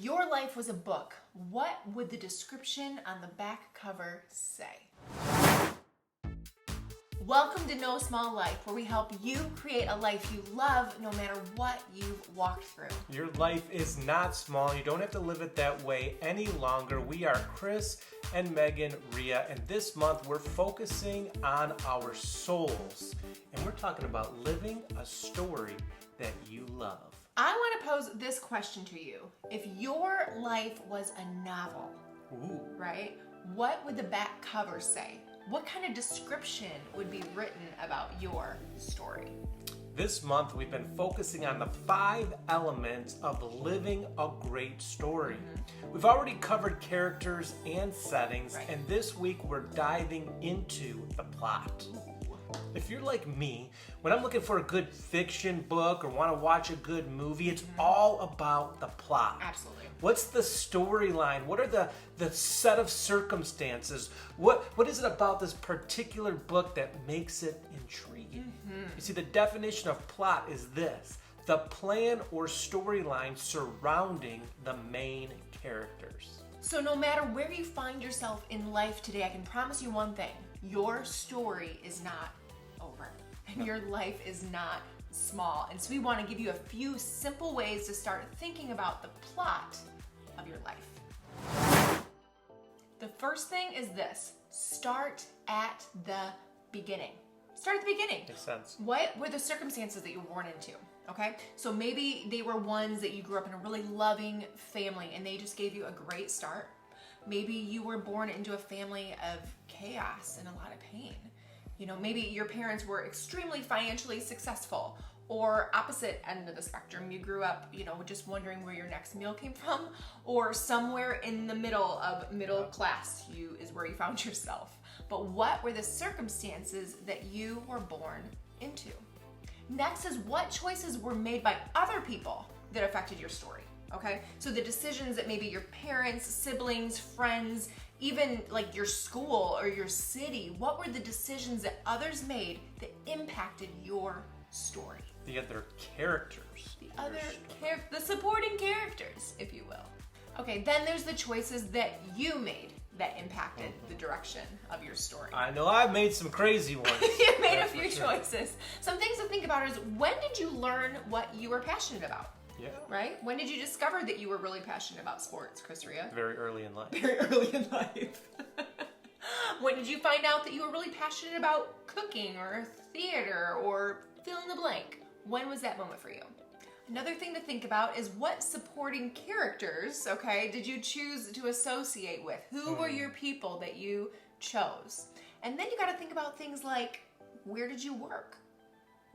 your life was a book, what would the description on the back cover say? Welcome to No Small Life, where we help you create a life you love no matter what you've walked through. Your life is not small. You don't have to live it that way any longer. We are Chris and Megan Ria, and this month we're focusing on our souls. And we're talking about living a story that you love. I want to pose this question to you. If your life was a novel, right, what would the back cover say? What kind of description would be written about your story? This month we've been focusing on the 5 elements of living a great story. We've already covered characters and settings, and this week we're diving into the plot. If you're like me, when I'm looking for a good fiction book or want to watch a good movie, it's all about the plot. Absolutely. What's the storyline? What are the set of circumstances? What is it about this particular book that makes it intriguing? You see, the definition of plot is this: the plan or storyline surrounding the main characters. So no matter where you find yourself in life today, I can promise you one thing: your story is not over, and your life is not small. And so we want to give you a few simple ways to start thinking about the plot of your life. The first thing is this: start at the beginning. Start at the beginning. Makes sense. What were the circumstances that you were born into? Okay, so maybe they were ones that you grew up in a really loving family and they just gave you a great start. Maybe you were born into a family of chaos and a lot of pain. You know, maybe your parents were extremely financially successful, or opposite end of the spectrum, you grew up, just wondering where your next meal came from, or somewhere in the middle of middle class is where you found yourself. But what were the circumstances that you were born into? Next is what choices were made by other people that affected your story. Okay, so the decisions that maybe your parents, siblings, friends, even like your school or your city, what were the decisions that others made that impacted your story? The other characters. The supporting characters, if you will. Okay, then there's the choices that you made that impacted the direction of your story. I know I've made some crazy ones. You made a few choices. Some things to think about is, when did you learn what you were passionate about? Yeah. Right? When did you discover that you were really passionate about sports, Chris Ria? Very early in life. Very early in life. When did you find out that you were really passionate about cooking or theater or fill in the blank? When was that moment for you? Another thing to think about is, what supporting characters, did you choose to associate with? Who were your people that you chose? And then you got to think about things like, where did you work?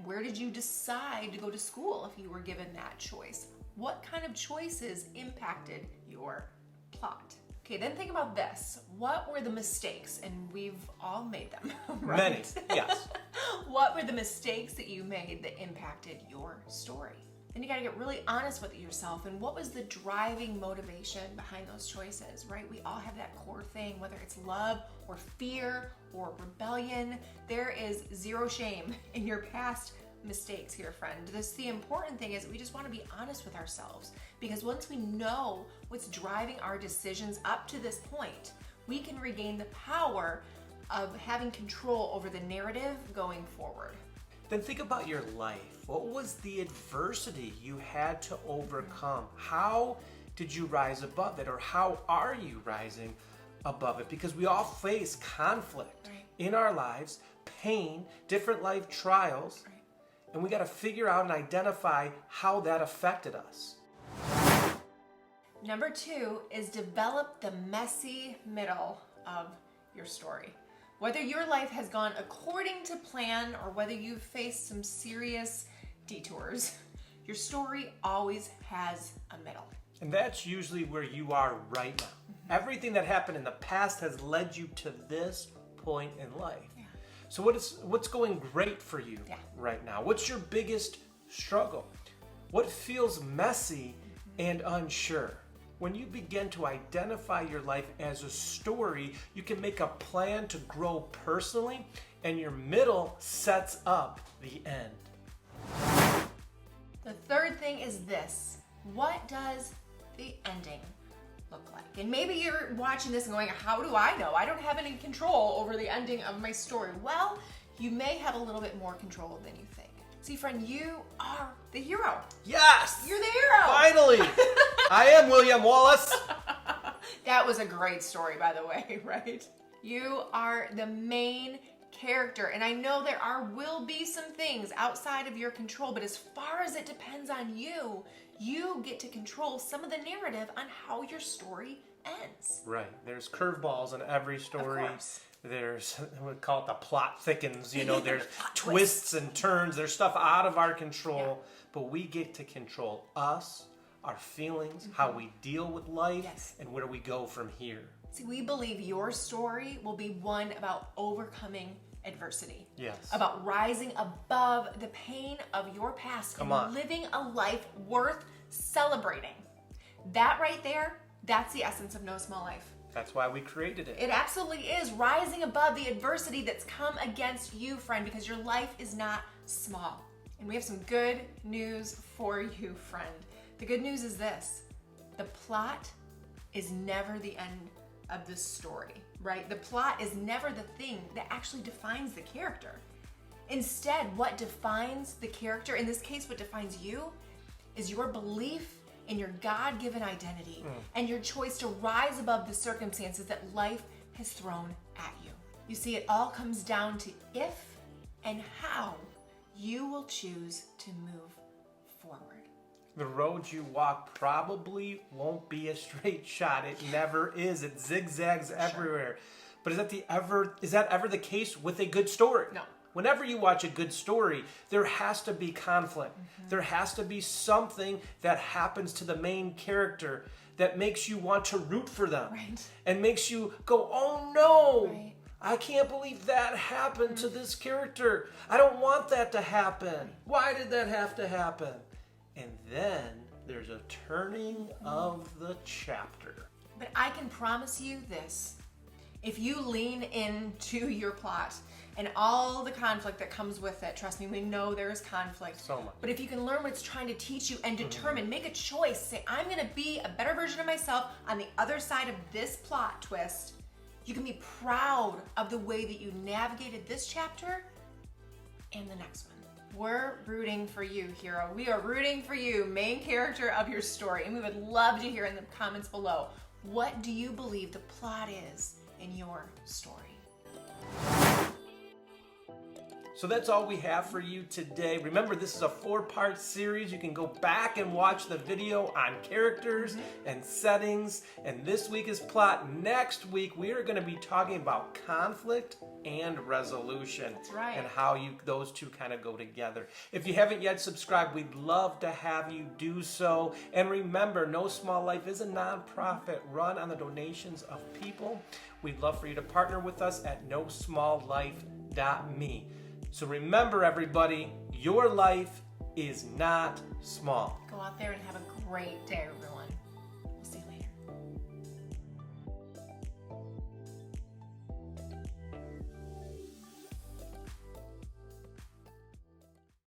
Where did you decide to go to school if you were given that choice? What kind of choices impacted your plot? Okay, then think about this. What were the mistakes? And we've all made them, right? Many, yes. What were the mistakes that you made that impacted your story? Then you gotta get really honest with yourself, and what was the driving motivation behind those choices, right? We all have that core thing, whether it's love or fear or rebellion. There is zero shame in your past mistakes here, friend. The important thing is, we just wanna be honest with ourselves, because once we know what's driving our decisions up to this point, we can regain the power of having control over the narrative going forward. Then think about your life. What was the adversity you had to overcome? How did you rise above it? Or how are you rising above it? Because we all face conflict in our lives, pain, different life trials, and we got to figure out and identify how that affected us. Number 2 is develop the messy middle of your story. Whether your life has gone according to plan or whether you've faced some serious detours, your story always has a middle. And that's usually where you are right now. Everything that happened in the past has led you to this point in life. So what's going great for you right now? What's your biggest struggle? What feels messy and unsure? When you begin to identify your life as a story, you can make a plan to grow personally, and your middle sets up the end. The third thing is this: what does the ending look like? And maybe you're watching this and going, how do I know? I don't have any control over the ending of my story. Well, you may have a little bit more control than you think. See, friend, you are the hero. Yes! You're the hero. Finally! I am William Wallace. That was a great story, by the way, right? You are the main character, and I know will be some things outside of your control, but as far as it depends on you, you get to control some of the narrative on how your story ends. Right. There's curveballs in every story. Of course. There's, we call it the plot thickens, there's twists and turns. There's stuff out of our control, but we get to control us, our feelings, how we deal with life, and where we go from here. See, we believe your story will be one about overcoming adversity. Yes. About rising above the pain of your past and living a life worth celebrating. That right there, that's the essence of No Small Life. That's why we created it. It absolutely is. Rising above the adversity that's come against you, friend, because your life is not small. And we have some good news for you, friend. The good news is this: the plot is never the end of the story, right? The plot is never the thing that actually defines the character. Instead, what defines the character, in this case, what defines you, is your belief in your God-given identity and your choice to rise above the circumstances that life has thrown at you. You see, it all comes down to if and how you will choose to move forward. The road you walk probably won't be a straight shot. It never is. It zigzags everywhere. But is that ever the case with a good story? No. Whenever you watch a good story, there has to be conflict. There has to be something that happens to the main character that makes you want to root for them. Right. And makes you go, oh no, right. I can't believe that happened to this character. I don't want that to happen. Why did that have to happen? And then there's a turning of the chapter. But I can promise you this: if you lean into your plot and all the conflict that comes with it, trust me, we know there is conflict. So much. But if you can learn what it's trying to teach you and determine, make a choice, say, I'm going to be a better version of myself on the other side of this plot twist, you can be proud of the way that you navigated this chapter and the next one. We're rooting for you, hero. We are rooting for you, main character of your story. And we would love to hear in the comments below, what do you believe the plot is in your story? So that's all we have for you today. Remember, this is a 4-part series. You can go back and watch the video on characters and settings. And this week is plot. Next week, we are going to be talking about conflict and resolution. That's right. And how those two kind of go together. If you haven't yet subscribed, we'd love to have you do so. And remember, No Small Life is a nonprofit run on the donations of people. We'd love for you to partner with us at nosmalllife.me. So remember, everybody, your life is not small. Go out there and have a great day, everyone.